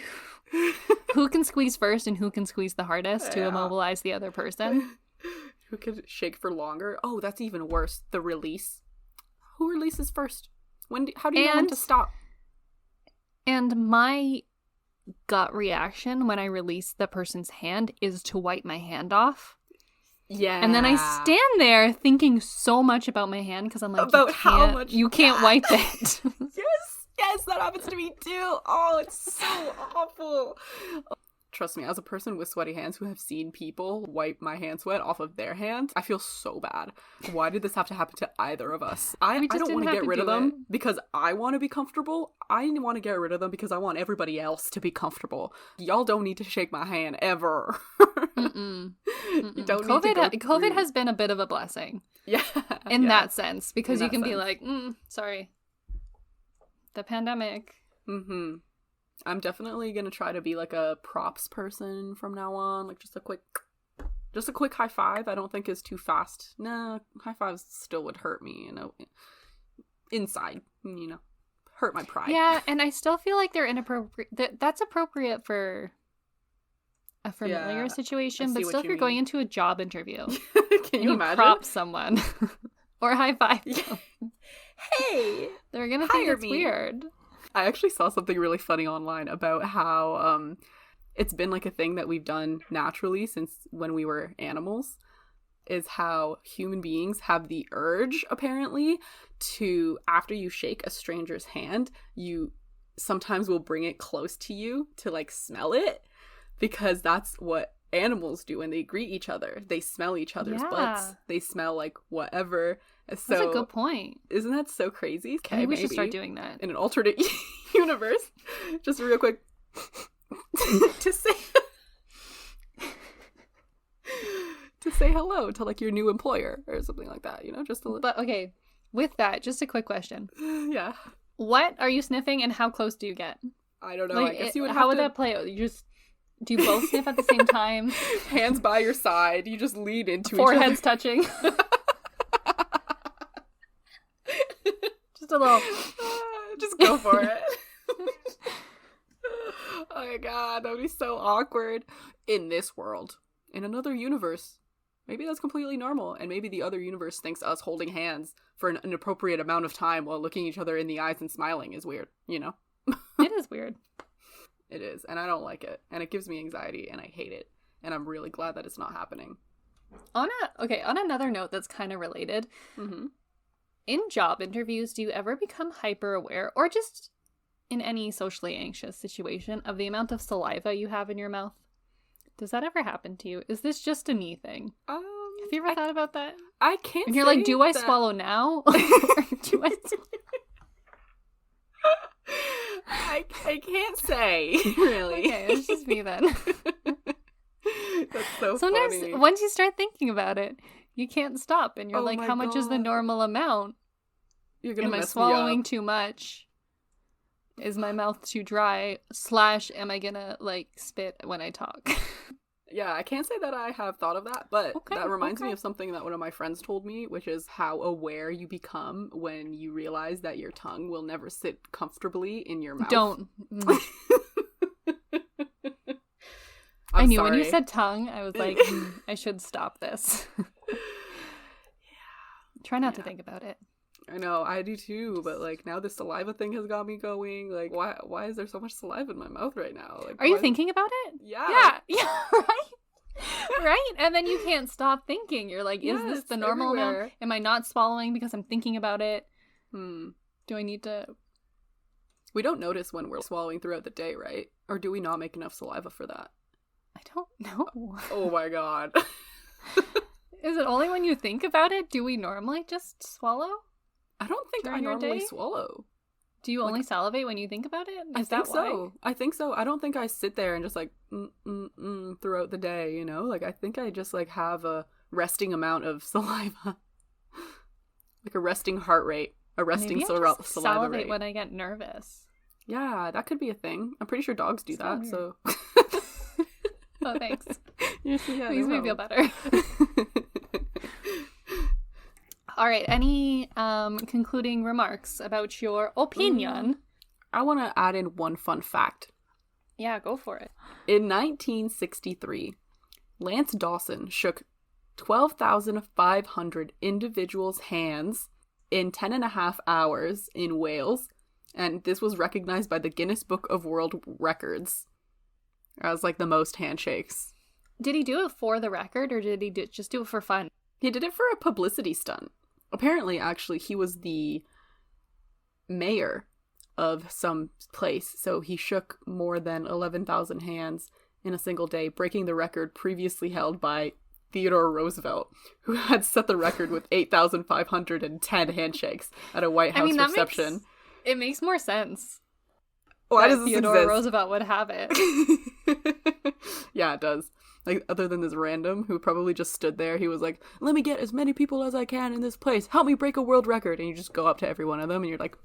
who can squeeze first and who can squeeze the hardest to immobilize the other person? Who can shake for longer? Oh, that's even worse. The release. Who releases first? How do you know when to stop? And my gut reaction when I release the person's hand is to wipe my hand off. Yeah. And then I stand there thinking so much about my hand, because I'm like, about how much you can't wipe it. Yes, that happens to me too. Oh, it's so awful. Trust me, as a person with sweaty hands who have seen people wipe my hand sweat off of their hand, I feel so bad. Why did this have to happen to either of us? I don't want to get rid of them because I want to be comfortable. I want to get rid of them because I want everybody else to be comfortable. Y'all don't need to shake my hand ever. Mm-mm. You don't need to go through. COVID has been a bit of a blessing. Yeah. In that sense, because you can be like, sorry. The pandemic. Mm-hmm. I'm definitely gonna try to be like a props person from now on. Like, just a quick high five. I don't think is too fast. Nah, high fives still would hurt me, you know. inside, hurt my pride. Yeah, and I still feel like they're inappropriate. That's appropriate for a familiar situation, but still if you're going into a job interview Can you imagine? Prop someone or high five them, hey, they're gonna think hire it's me. weird. I actually saw something really funny online about how it's been like a thing that we've done naturally since when we were animals, is how human beings have the urge, apparently, to, after you shake a stranger's hand, you sometimes will bring it close to you to like smell it, because that's what animals do when they greet each other. They smell each other's butts. They smell like whatever. So, that's a good point. Isn't that so crazy? Okay, maybe we should start doing that. In an alternate universe, just real quick, to say hello to like your new employer or something like that, just a little. But okay, with that, just a quick question. Yeah. What are you sniffing and how close do you get? I don't know. Like, I guess you would how would that play out? Do you both sniff at the same time? Hands by your side. You just lean into Foreheads each other. touching. Just a little. Just go for it. Oh my god, that would be so awkward. In this world. In another universe. Maybe that's completely normal, and maybe the other universe thinks us holding hands for an inappropriate amount of time while looking each other in the eyes and smiling is weird, It is weird. It is, and I don't like it, and it gives me anxiety, and I hate it, and I'm really glad that it's not happening. On another note that's kind of related, in job interviews, do you ever become hyper aware, or just in any socially anxious situation, of the amount of saliva you have in your mouth? Does that ever happen to you? Is this just a me thing? Have you ever thought about that? I can't. And you're like, do I swallow now? Or do I? I can't say, really. Okay, it's just me then. That's so Sometimes funny. once you start thinking about it, you can't stop, and you're like, my how much is the God. normal amount? You're gonna Am I mess swallowing me up. too much? Is my mouth too dry? / am I gonna like spit when I talk? Yeah, I can't say that I have thought of that, but Okay, that reminds me okay. of something that one of my friends told me, which is how aware you become when you realize that your tongue will never sit comfortably in your mouth. Don't. I'm I knew when you sorry. said tongue, I was like, I should stop this. Try not to think about it. I know, I do too, but like now the saliva thing has got me going. Like, why is there so much saliva in my mouth right now? Like, Are you thinking about it? Yeah. Yeah, right? Right? And then you can't stop thinking. You're like, is this Yes, the normal amount? everywhere. Am I not swallowing because I'm thinking about it? Hmm. Do I need to? We don't notice when we're swallowing throughout the day, right? Or do we not make enough saliva for that? I don't know. Oh my god. Is it only when you think about it? Do we normally just swallow? I don't think During I your normally day? swallow. Do you only salivate when you think about it? I Is think that why? so. I think so. I don't think I sit there and just like throughout the day, Like I think I just like have a resting amount of saliva. Like a resting heart rate, a resting Maybe I saliva just salivate rate. when I get nervous. Yeah, that could be a thing. I'm pretty sure dogs do So that, weird. so Oh, thanks. yeah, Makes me no feel problem. better. All right. Any concluding remarks about your opinion? I want to add in one fun fact. Yeah, go for it. In 1963, Lance Dawson shook 12,500 individuals' hands in 10.5 hours in Wales, and this was recognized by the Guinness Book of World Records as like the most handshakes. Did he do it for the record, or did he just do it for fun? He did it for a publicity stunt. Apparently, actually, he was the mayor of some place, so he shook more than 11,000 hands in a single day, breaking the record previously held by Theodore Roosevelt, who had set the record with 8,510 handshakes at a White House reception. It makes more sense. Why that does this Theodore exist? Roosevelt would have it. Yeah, it does. Like, other than this random who probably just stood there, he was like, let me get as many people as I can in this place. Help me break a world record. And you just go up to every one of them and you're like,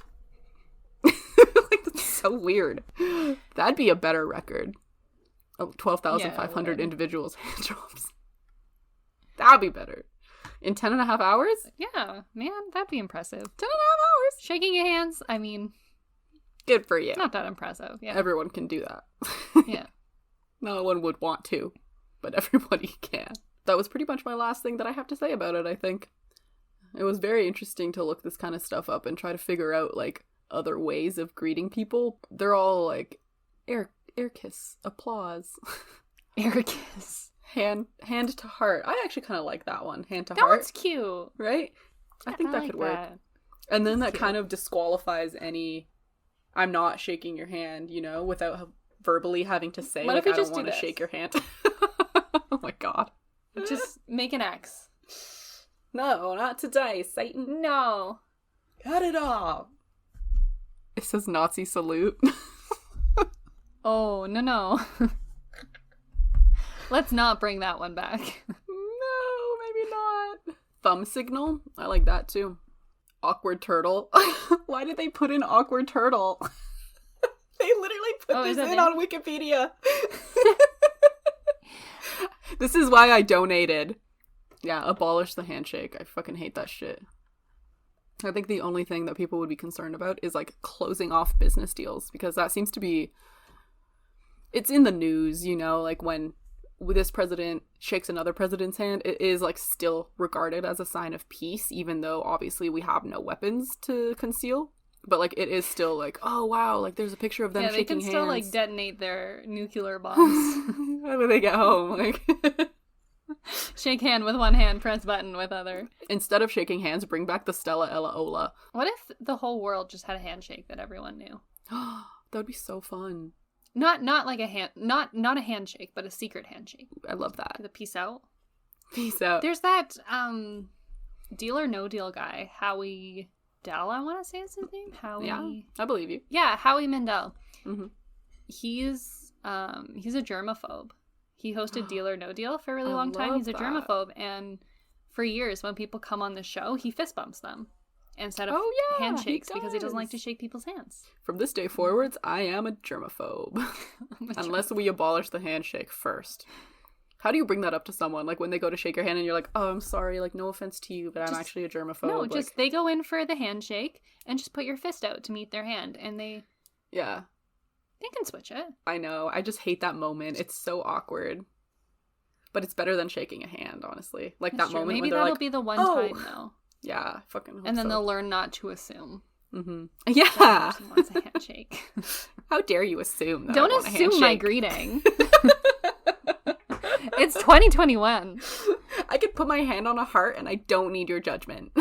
like, that's so weird. That'd be a better record. 12,500 Yeah, individuals hand jobs. That'd be better. In 10.5 hours? Yeah, man, that'd be impressive. 10.5 hours? Shaking your hands, I mean, Good for you. not that impressive. Yeah. Everyone can do that. Yeah. No one would want to, but everybody can. That was pretty much my last thing that I have to say about it, I think. It was very interesting to look this kind of stuff up and try to figure out, like, other ways of greeting people. They're all, like, air kiss, applause, Air kiss. hand to heart. I actually kind of like that one, hand to That heart. one's cute. Right? I think that like could work. that. And then that Cute. kind of disqualifies any, I'm not shaking your hand, you know, without verbally having to say, What like, if we I just don't do want to this? shake your hand. Oh my god. Just make an X. No, not today, Satan. No. Cut it off. It says Nazi salute. Oh, no. Let's not bring that one back. No, maybe not. Thumb signal. I like that too. Awkward turtle. Why did they put in awkward turtle? They literally put is this that in there? on Wikipedia. This is why I donated. Yeah, abolish the handshake. I fucking hate that shit. I think the only thing that people would be concerned about is, like, closing off business deals, because that seems to be, it's in the news, you know, like when this president shakes another president's hand, it is, like, still regarded as a sign of peace, even though obviously we have no weapons to conceal. But, like, it is still like, oh wow, like there's a picture of them Yeah, they shaking can hands. still, like, detonate their nuclear bombs. When they get home, like. Shake hand with one hand, press button with other. Instead of shaking hands, bring back the Stella Ella Ola. What if the whole world just had a handshake that everyone knew? That would be so fun. Not like a hand, not a handshake, but a secret handshake. I love that. The peace out. Peace out. There's that Deal or No Deal guy, Howie Dell, I want to say is his name. Howie. Yeah, I believe you. Yeah, Howie Mandel. Mm-hmm. He's a germaphobe. He hosted Deal or No Deal for a really I long time. love He's a that. germaphobe, and for years, when people come on the show, he fist bumps them instead of Oh, yeah, handshakes he because he doesn't like to does. shake people's hands. From this day forwards, I am a germaphobe. Unless we abolish the handshake first. How do you bring that up to someone? Like, when they go to shake your hand and you're like, oh, I'm sorry, like, no offense to you, but I'm actually a germaphobe. No, like, just they go in for the handshake and just put your fist out to meet their hand, and they yeah, can switch it. I know. I just hate that moment. It's so awkward. But it's better than shaking a hand, honestly. Like, That's that true. moment Maybe when they're that'll like, be the one "Oh." time though, yeah, I fucking hope and then so. they'll learn not to assume Mm-hmm. that Yeah. person wants a handshake. How dare you assume that I Don't want a assume my handshake? greeting. It's 2021. I could put my hand on a heart and I don't need your judgment.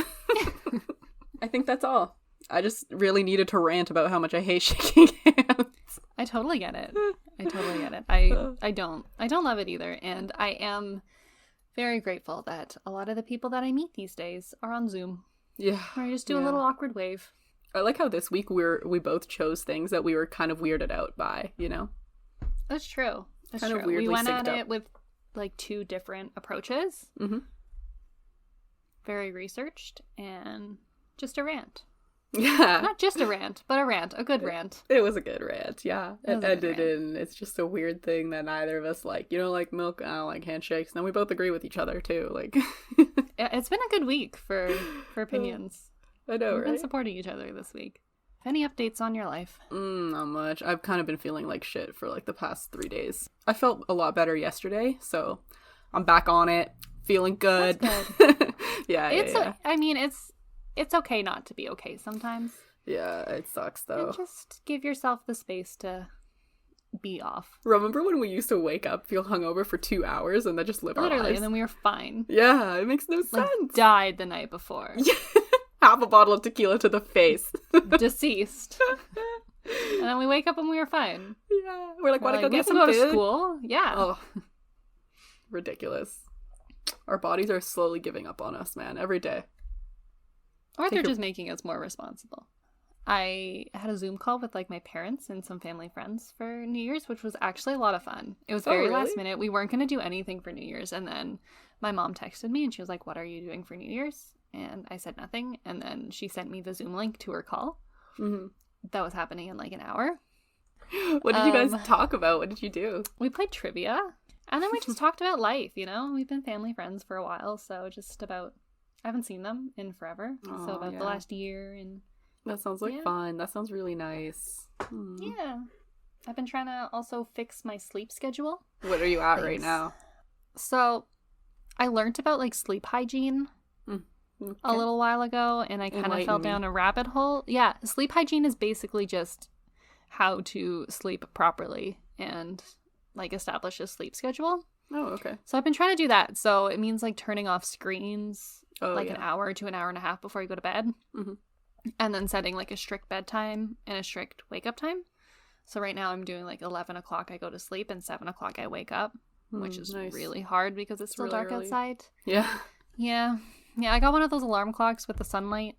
I think that's all. I just really needed to rant about how much I hate shaking hands. I totally get it. I don't love it either, and I am very grateful that a lot of the people that I meet these days are on Zoom, Yeah. where I just do a Yeah. little awkward wave. I like how this week we both chose things that we were kind of weirded out by, you know? That's true. That's Kind of true. weirdly We went synced at up. it with like two different approaches. Mm-hmm. Very researched and just a rant. Yeah. Not just a rant, but a rant. A good rant. It was a good rant, yeah. It was It a good ended in, it's just a weird thing that neither of us like. You don't like milk, I don't like handshakes. And then we both agree with each other, too. Like, It's been a good week for opinions. I know, We've been right? supporting each other this week. Any updates on your life? Not much. I've kind of been feeling like shit for like the past 3 days. I felt a lot better yesterday, so I'm back on it. Feeling good. That's yeah, yeah. I mean, it's okay not to be okay sometimes. Yeah, it sucks though. And just give yourself the space to be off. Remember when we used to wake up, feel hungover for 2 hours, and then just live our Literally, lives? and then we were fine. Yeah, it makes no Like, sense. died the night before. Half a bottle of tequila to the face. Deceased. And then we wake up and we were fine. Yeah, we're like, We're want to like, go we get have to some go to food? school. Yeah. Oh, ridiculous. Our bodies are slowly giving up on us, man, every day. Or Take they're your- just making us more responsible. I had a Zoom call with like my parents and some family friends for New Year's, which was actually a lot of fun. It was Oh, very really? last minute. We weren't going to do anything for New Year's. And then my mom texted me and she was like, "What are you doing for New Year's?" And I said nothing. And then she sent me the Zoom link to her call. Mm-hmm. That was happening in like an hour. What did you guys Um, talk about? What did you do? We played trivia. And then we just talked about life, you know? We've been family friends for a while, so just about, I haven't seen them in forever. Oh, so about yeah. the last year and That sounds like Yeah. fun. That sounds really nice. yeah. I've been trying to also fix my sleep schedule. What are you at right Thanks. now? So I learned about like sleep hygiene Okay. a little while ago, and I kind of fell Enlighten me. down a rabbit hole. Yeah, sleep hygiene is basically just how to sleep properly and like establish a sleep schedule. Oh, okay. So I've been trying to do that. So it means like turning off screens Oh, like yeah. an hour to an hour and a half before you go to bed. Mhm. And then setting like a strict bedtime and a strict wake up time. So right now I'm doing like 11 o'clock I go to sleep and 7 o'clock I wake up, which is nice. really hard because it's still really dark early. outside. Yeah. Yeah. Yeah, I got one of those alarm clocks with the sunlight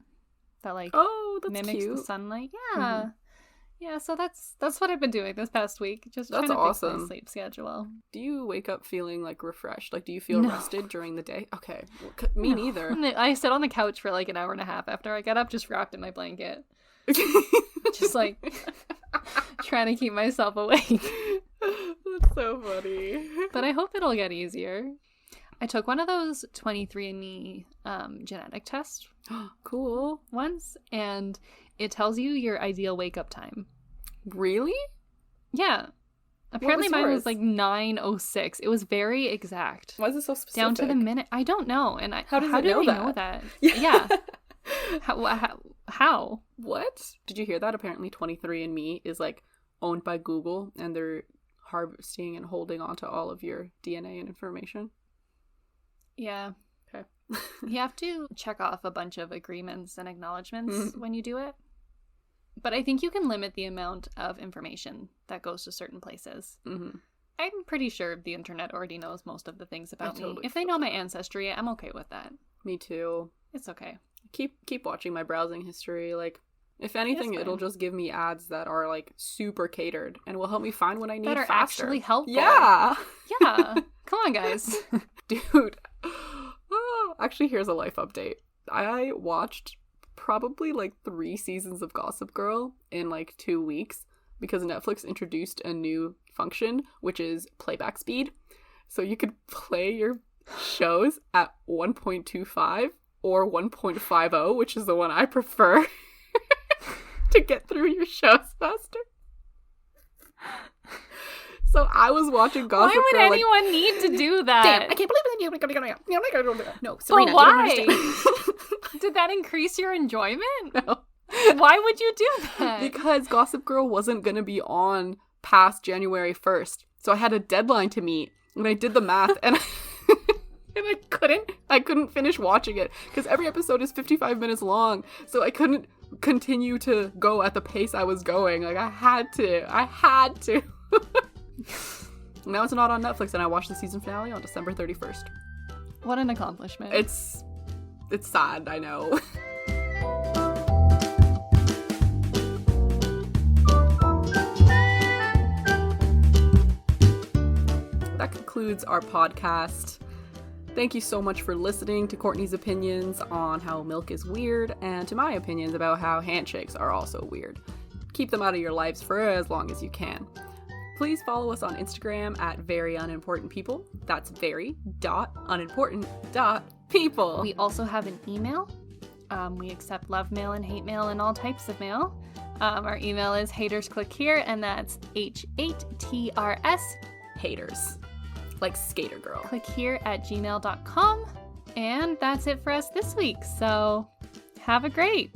that like Oh, that's mimics cute. the sunlight. Yeah. Yeah, so that's what I've been doing this past week. Just That's trying to fix my awesome. sleep schedule. Do you wake up feeling like refreshed? Like, do you feel No. rested during the day? Okay. Well, me neither. I sit on the couch for like an hour and a half after I get up, just wrapped in my blanket. Just like trying to keep myself awake. That's so funny. But I hope it'll get easier. I took one of those 23andMe genetic test Cool. ones, and it tells you your ideal wake up time. Really? Yeah. Apparently was mine yours? was like 9:06. It was very exact. Why is it so specific? Down to the minute. I don't know. And How does it do know they that? know that? Yeah. How? What? Did you hear that? Apparently 23andMe is like owned by Google, and they're harvesting and holding onto all of your DNA and information. Yeah. Okay. You have to check off a bunch of agreements and acknowledgements when you do it. But I think you can limit the amount of information that goes to certain places. Mm-hmm. I'm pretty sure the internet already knows most of the things about me. totally If they know my ancestry, I'm okay with that. Me too. It's okay. Keep watching my browsing history. Like, if anything, It's it'll fine. just give me ads that are like super catered and will help me find what I need That are faster. actually helpful. Yeah. Yeah. Come on, guys. Dude. Oh, actually, here's a life update. I watched probably like 3 seasons of Gossip Girl in like 2 weeks because Netflix introduced a new function, which is playback speed. So you could play your shows at 1.25 or 1.50, which is the one I prefer, to get through your shows faster. So I was watching Gossip Why would Girl. anyone need to do that? Damn, I can't believe that. No, But Serena, why? you don't understand. Did that increase your enjoyment? No. Why would you do that? Because Gossip Girl wasn't going to be on past January 1st. So I had a deadline to meet, and I did the math, and I couldn't finish watching it because every episode is 55 minutes long. So I couldn't continue to go at the pace I was going. Like, I had to. Now it's not on Netflix, and I watched the season finale on December 31st. What an accomplishment. It's sad, I know. That concludes our podcast. Thank you so much for listening to Courtney's opinions on how milk is weird, and to my opinions about how handshakes are also weird. Keep them out of your lives for as long as you can. Please follow us on Instagram at veryunimportantpeople. That's very.unimportant.people. We also have an email. We accept love mail and hate mail and all types of mail. Our email is hatersclickhere, and that's H8TRS. Haters. Like Skater Girl. clickhere@gmail.com. And that's it for us this week. So have a great